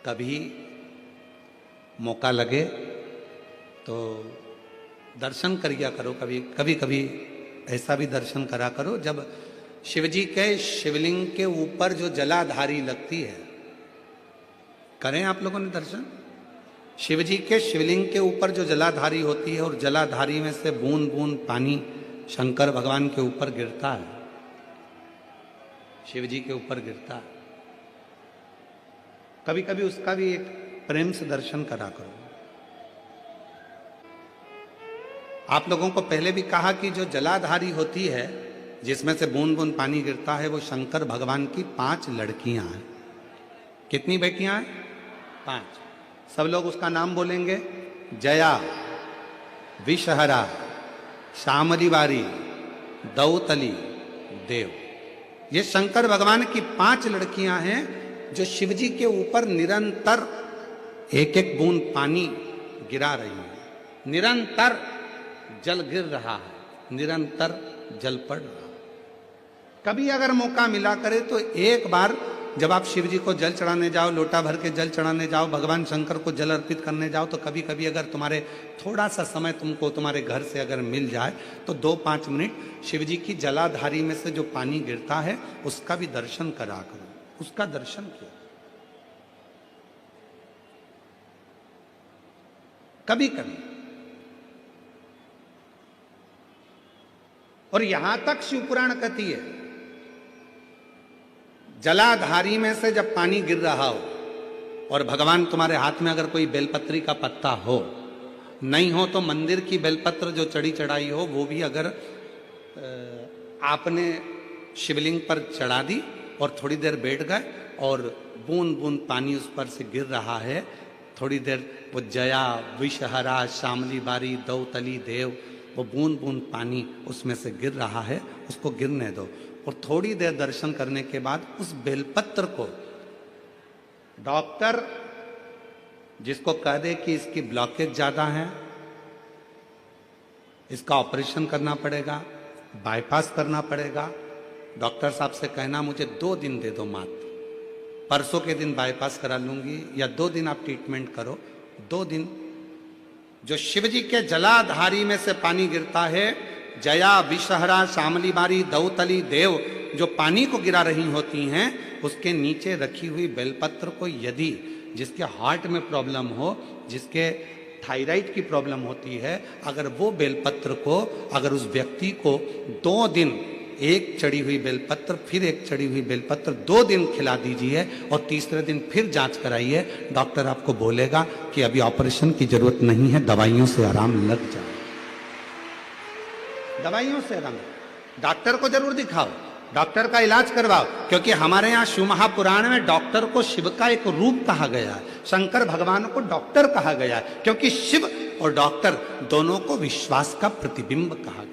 कभी मौका लगे तो दर्शन करिया करो। कभी कभी कभी ऐसा भी दर्शन करा करो जब शिवजी के शिवलिंग के ऊपर जो जलाधारी लगती है, करें आप लोगों ने दर्शन। शिवजी के शिवलिंग के ऊपर जो जलाधारी होती है और जलाधारी में से बूंद बूंद पानी शंकर भगवान के ऊपर गिरता है, शिवजी के ऊपर गिरता है। कभी कभी उसका भी एक प्रेम से दर्शन करा करो। आप लोगों को पहले भी कहा कि जो जलाधारी होती है जिसमें से बूंद बूंद पानी गिरता है, वो शंकर भगवान की 5 लड़कियां हैं। कितनी बेटियां हैं? 5। सब लोग उसका नाम बोलेंगे। जया, विषहरा, श्यामली बारी, दौतली, देव। ये शंकर भगवान की 5 लड़कियां हैं जो शिवजी के ऊपर निरंतर एक एक बूंद पानी गिरा रही हैं। निरंतर जल गिर रहा है, निरंतर जल पड़ रहा है। कभी अगर मौका मिला करे तो एक बार जब आप शिव जी को जल चढ़ाने जाओ, लोटा भर के जल चढ़ाने जाओ, भगवान शंकर को जल अर्पित करने जाओ, तो कभी कभी अगर तुम्हारे थोड़ा सा समय तुमको तुम्हारे घर से अगर मिल जाए तो 2-5 मिनट शिव जी की जलाधारी में से जो पानी गिरता है उसका भी दर्शन करा करो। उसका दर्शन किया कभी कभी। और यहां तक शिवपुराण कहती है, जलाधारी में से जब पानी गिर रहा हो और भगवान तुम्हारे हाथ में अगर कोई बेलपत्री का पत्ता हो, नहीं हो तो मंदिर की बेलपत्र जो चढ़ी चढ़ाई हो वो भी अगर आपने शिवलिंग पर चढ़ा दी और थोड़ी देर बैठ गए और बूंद बूंद पानी उस पर से गिर रहा है, थोड़ी देर वो जया, विषहरा, श्यामली बारी, दौतली, देव, वो बूंद बूंद पानी उसमें से गिर रहा है, उसको गिरने दो। और थोड़ी देर दर्शन करने के बाद उस बेलपत्र को डॉक्टर जिसको कह दे कि इसकी ब्लॉकेज ज्यादा है, इसका ऑपरेशन करना पड़ेगा, बाईपास करना पड़ेगा, डॉक्टर साहब से कहना मुझे 2 दिन दे दो मात्र, परसों के दिन बाईपास करा लूंगी, या 2 दिन आप ट्रीटमेंट करो। 2 दिन जो शिवजी के जलाधारी में से पानी गिरता है, जया, विषहरा, श्यामली बारी, दौतली, देव, जो पानी को गिरा रही होती हैं, उसके नीचे रखी हुई बेलपत्र को यदि जिसके हार्ट में प्रॉब्लम हो, जिसके थायराइड की प्रॉब्लम होती है, अगर वो बेलपत्र को अगर उस व्यक्ति को 2 दिन एक चढ़ी हुई बेलपत्र फिर एक चढ़ी हुई बेलपत्र 2 दिन खिला दीजिए और तीसरे दिन फिर जांच कराइए, डॉक्टर आपको बोलेगा कि अभी ऑपरेशन की जरूरत नहीं है, दवाइयों से आराम लग जाए। दवाइयों से आराम, डॉक्टर को जरूर दिखाओ, डॉक्टर का इलाज करवाओ, क्योंकि हमारे यहाँ शिव महापुराण में डॉक्टर को शिव का एक रूप कहा गया है, शंकर भगवान को डॉक्टर कहा गया है, क्योंकि शिव और डॉक्टर दोनों को विश्वास का प्रतिबिंब कहा गया।